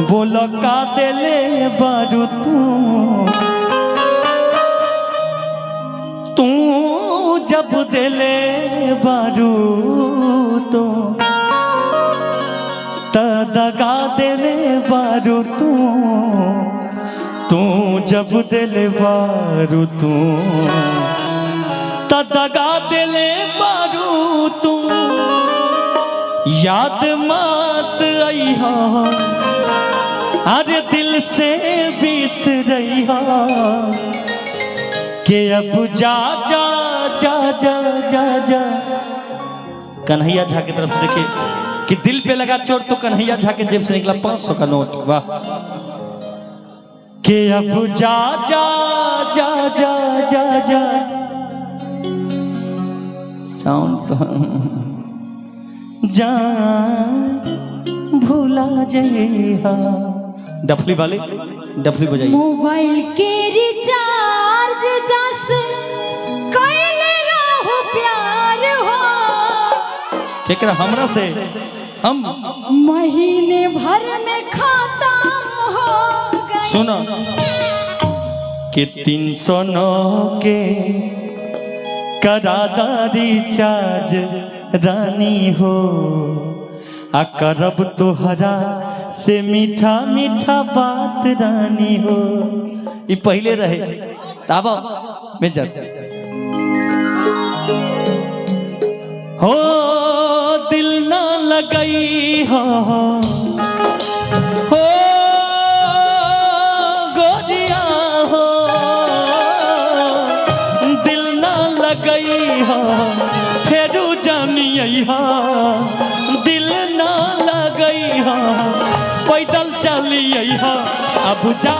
बोलो का दिले बारू तू जब दिले बारू तो दगा दिले बारू तू जब दिले बारू तू दगा दिले बारू तू याद मत आई हा अरे दिल से बिसरैया के अब जा जा जा जा जा जा। कन्हैया झा की तरफ से देखिए कि दिल पे लगा चोट तो कन्हैया झा के जेब से निकला 500 का नोट। वाह। के अब जा जा जा जा जा जा साउंड तो जान भूला जइहा। डफली वाले डफली बजाइए। मोबाइल के रिचार्ज जस कैले रहो प्यार हो केकरा हमरा से हम महीने भर में खत्म हो गए। सुनो कि 309 के करादा रिचार्ज रानी हो आ करब तोहरा से मीठा मीठा बात रानी हो। ये पहले रहे ताबा में जब हो दिल ना लगई हो गोरिया हो दिल ना लगई हो फेरू जानिए हो दिल ना लगई हो पैदल चलिए हो अब जा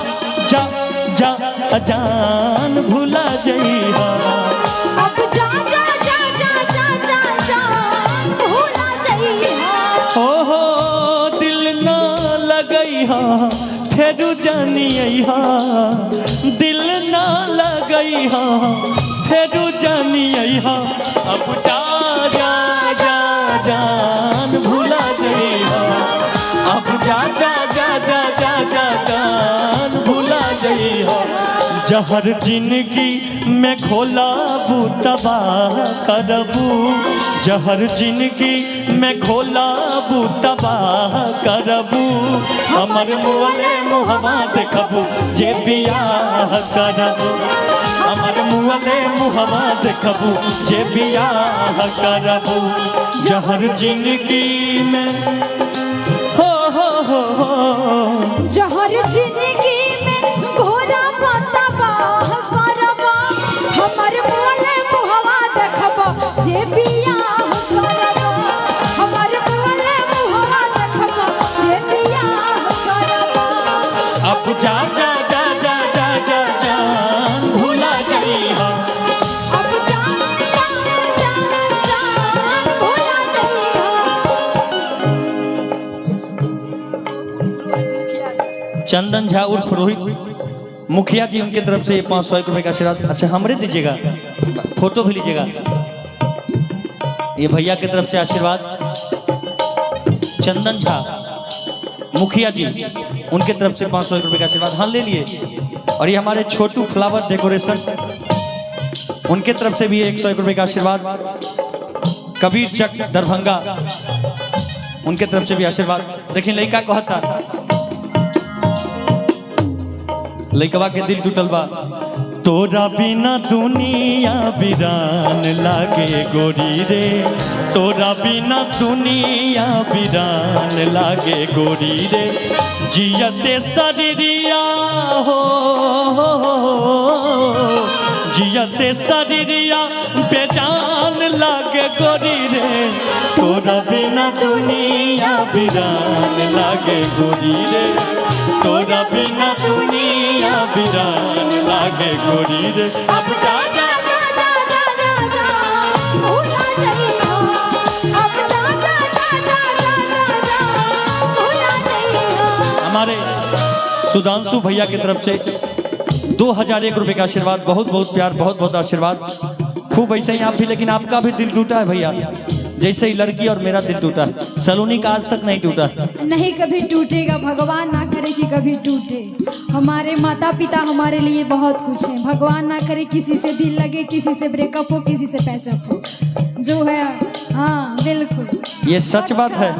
जा जा जान भूला जइहा। अब जा जा जा जा जा जा जान भूला जइहा। हो दिल ना लगई हो फेरू जानिए हो दिल ना लगई हो फेरू जानिए हो अब जा जा जा जान भूला जइहा। अब जा जा जा जा जा जा जान भूला जइहा। जहर जिंदगी में घोला बू तबाह करबू जहर जिंदगी में घोला बू तबाह करबू हमर मुअले मुहवा देखबू जे बियाह करबू हमर मुअले मुहवा देखबू जे बियाह करबू। जहर जिंदगी में हो जहर जिंदगी में घोरा तबाह करबा हमर मुअले मुहवा देखबा जे बियाह करबा हमर मुअले मुहवा देखबा जे बियाह करबा। अब जा जा जा जा जा जा जान भूला जइहा। अब जा जा जा जान भूला जइहा। चंदन झा उर्फ रोहित मुखिया जी उनके तरफ से 501 रुपए का आशीर्वाद। अच्छा हमरे दीजिएगा फोटो भी लीजिएगा। ये भैया की तरफ से आशीर्वाद चंदन झा मुखिया जी उनके तरफ से 501 रुपए का आशीर्वाद। हाँ ले लिए। और ये हमारे छोटू फ्लावर डेकोरेशन उनके तरफ से भी 101 रुपए का आशीर्वाद। कबीर चक दरभंगा उनके तरफ से भी आशीर्वाद। देखिए लड़का कहता लइकवा के दिल टूटल बा तोरा बिना दुनिया वीरान लागे गोरी रे तोरा बिना दुनिया वीरान लागे गोरी रे जियते शरीरिया हो जियते शरीरिया बेजान लागे गोरी रे तोरा बिना दुनिया वीरान लागे गोरी रे तोरा बिना दुनिया वीरान लागे गोरी रे। अब जा जा जा जा जा जा जा भूला जइहा। अब जा जा जा जा जा जा जा भूला जइहा। हमारे सुधांशु भैया की तरफ से 2001 रुपए का आशीर्वाद। बहुत बहुत प्यार बहुत बहुत आशीर्वाद। खूब ऐसे ही आप भी लेकिन आपका भी दिल टूटा है भैया। जैसे ही लड़की और मेरा दिल टूटा, सलोनी का आज तक नहीं टूटा। नहीं कभी टूटेगा, भगवान ना करे कि कभी टूटे। हमारे माता पिता हमारे लिए बहुत कुछ है, भगवान ना करे किसी से दिल लगे, किसी से ब्रेकअप हो, किसी से पैचअप हो, जो है। हाँ बिल्कुल, ये सच बात है।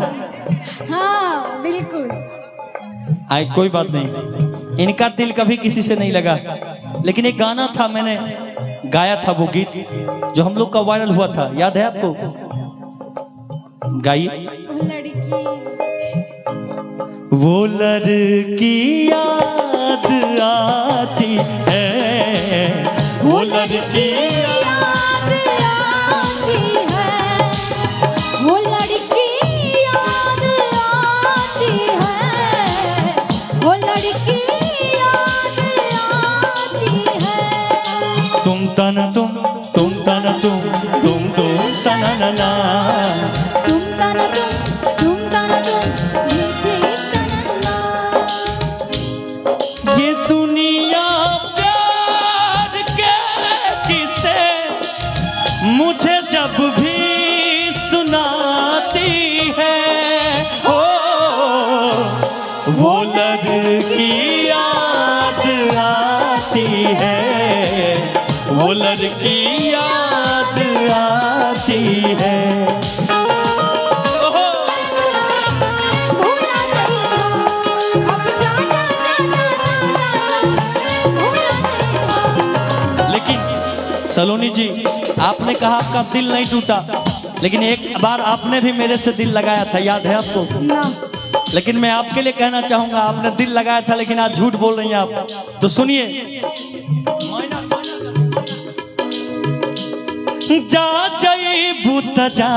हाँ बिल्कुल। आई कोई बात नहीं, इनका दिल कभी किसी से नहीं लगा, लेकिन एक गाना था, मैंने गाया था वो गीत जो हम लोग का वायरल हुआ था, याद है आपको? गाइए। वो लड़की याद आती है, वो लड़की याद आती है, वो लड़की याद आती है, वो लड़की याद आती है। तुम तन तुम तन तुम तना ना ना, तुम तन तुम भी तनन्ना। ये दुनिया प्यार के किसे मुझे जब भी सुनाती है, ओ वो लड़की याद आती है, वो लड़की याद आती है। भूला जाइयो, अब जा जा जा जा जा जा, भूला जाइयो। लेकिन सलोनी जी, आपने कहा आपका दिल नहीं टूटा, लेकिन एक बार आपने भी मेरे से दिल लगाया था, याद है आपको? ना लेकिन मैं आपके लिए कहना चाहूंगा, आपने दिल लगाया था लेकिन आज झूठ बोल रही हैं आप, तो सुनिए। जा जई भूत जा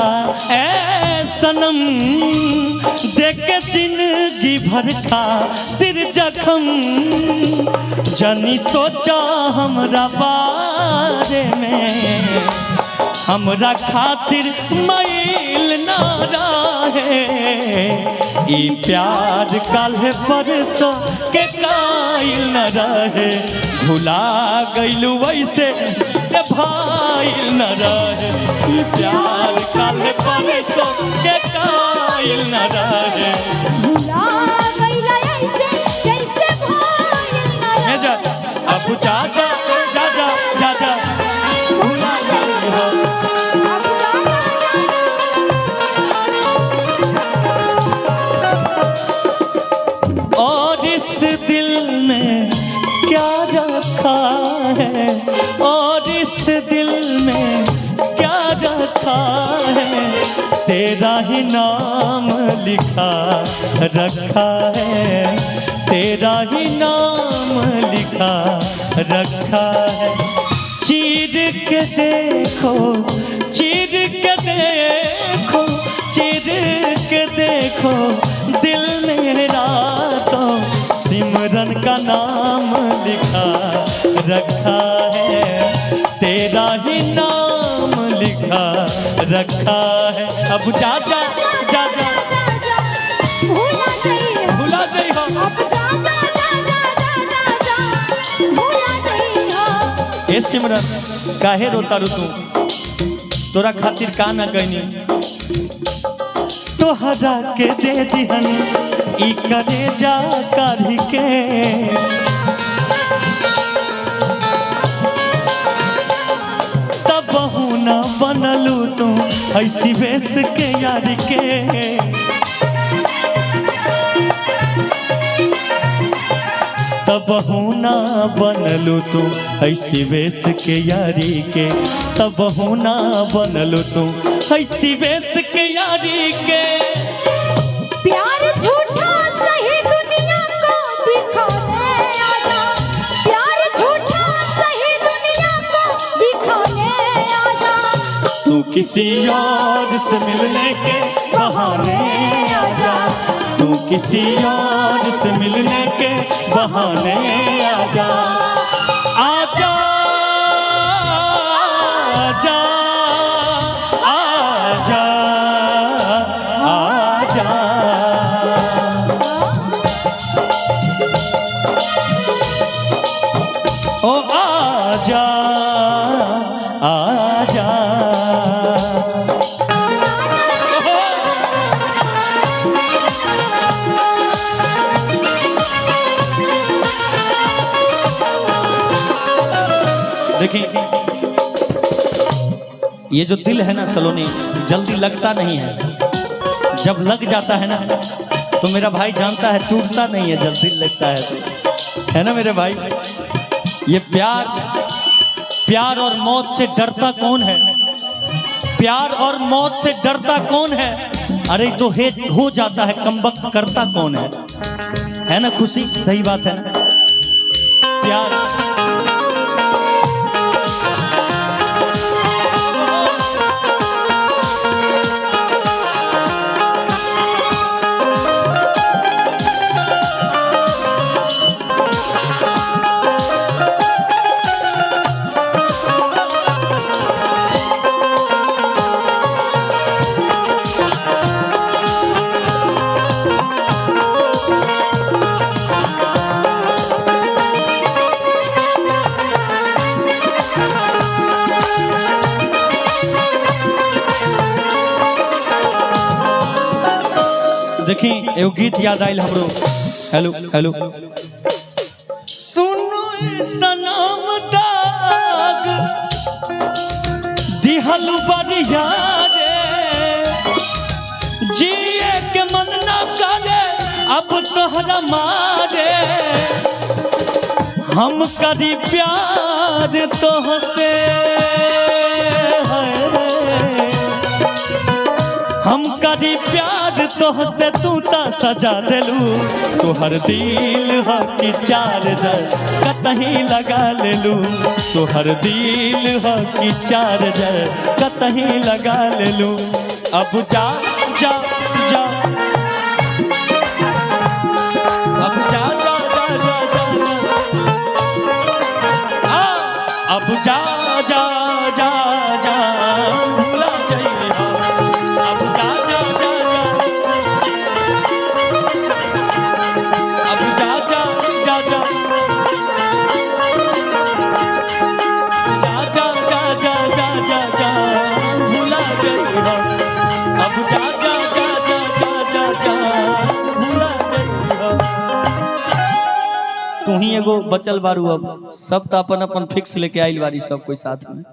ए सनम, देख के जिंदगी भर का दिल जखम, जानी सोचा हमरा बारे में, हमरा खातिर मैल ना रहे, ई प्यार काल्हे परसों के कायल न रहे, भुला गइलू वैसे से भाईल न रहे, ई प्यार काल्हे परसों के कायल न रहे। भूला गइला ऐसे जैसे भइल ना रहे। जा अब जा जा जा जा जा जा, भुला जाइयो। अब जा जा जा। और इस दिल में क्या रखा है, और इस दिल में क्या रखा है, तेरा ही नाम लिखा रखा है, तेरा ही नाम लिखा रखा है। चीर के देखो, चीर के देखो, चीर के देखो दिल मेरा, तो सिमरन का नाम लिखा रखा है, तेरा ही नाम लिखा रखा है। अब जा जा जा जा, भूला जाइयो, भुला जाइयो। अब जा जा जा जा जा जा, भूला जाइयो। ए सिमरन, काहे रोता रू तू? तोरा खातिर का ना गईनी, तोहरा के दे दिहन ई कलेजा काढ़ी के, तब न बनलू तू ऐसी बेस के यारी के, तब न बनलू तू ऐसी बेस के यारी के, तब न बनलू तू ऐसी बेस के यारी के। प्यार झूठा सही दुनिया को दिखाने आजा, प्यार झूठा सही दुनिया को दिखाने आजा, तू किसी और से मिलने के बहाने आजा, तू किसी और से मिलने के बहाने आजा, आजा आजा आजा आजा। ओ आजा आजा। देखिए ये जो दिल है ना सलोनी, जल्दी लगता नहीं है, जब लग जाता है ना तो मेरा भाई जानता है टूटता नहीं है, जब दिल लगता है तो, है ना मेरे भाई। ये प्यार और मौत से डरता कौन है? प्यार और मौत से डरता कौन है? अरे तो हो जाता है कमबख्त करता कौन है ना खुशी? सही बात है ना? प्यार देखी एगो गीत याद आयल हमरो। हेलो हेलो सुनो सनम दाग दिहल बरिया रे, जिए के मन न करे अब तोहरा मारे, हम करी प्यार तोहसे, हम करी प्यार तोहसे, तू ता सजा देलू, तोहर दिल ह की चार्जर कतहीं लगा लेलू, तोहर दिल ह की चार्जर कतहीं लगा लेलू। अब जा जा जा अब जा जा जा जा जा आ अब जा जा जा जा भूला जाइए। अब जा जा जा अब जा जा जा जा जा जा जा जा जा जा भूला जाइए। अब जा जा जा जा जा जा भूला जाइए। तू ही एगो बचल बारू, अब सब तो अपन अपन फिक्स लेके आइल बारी, सब कोई साथ में।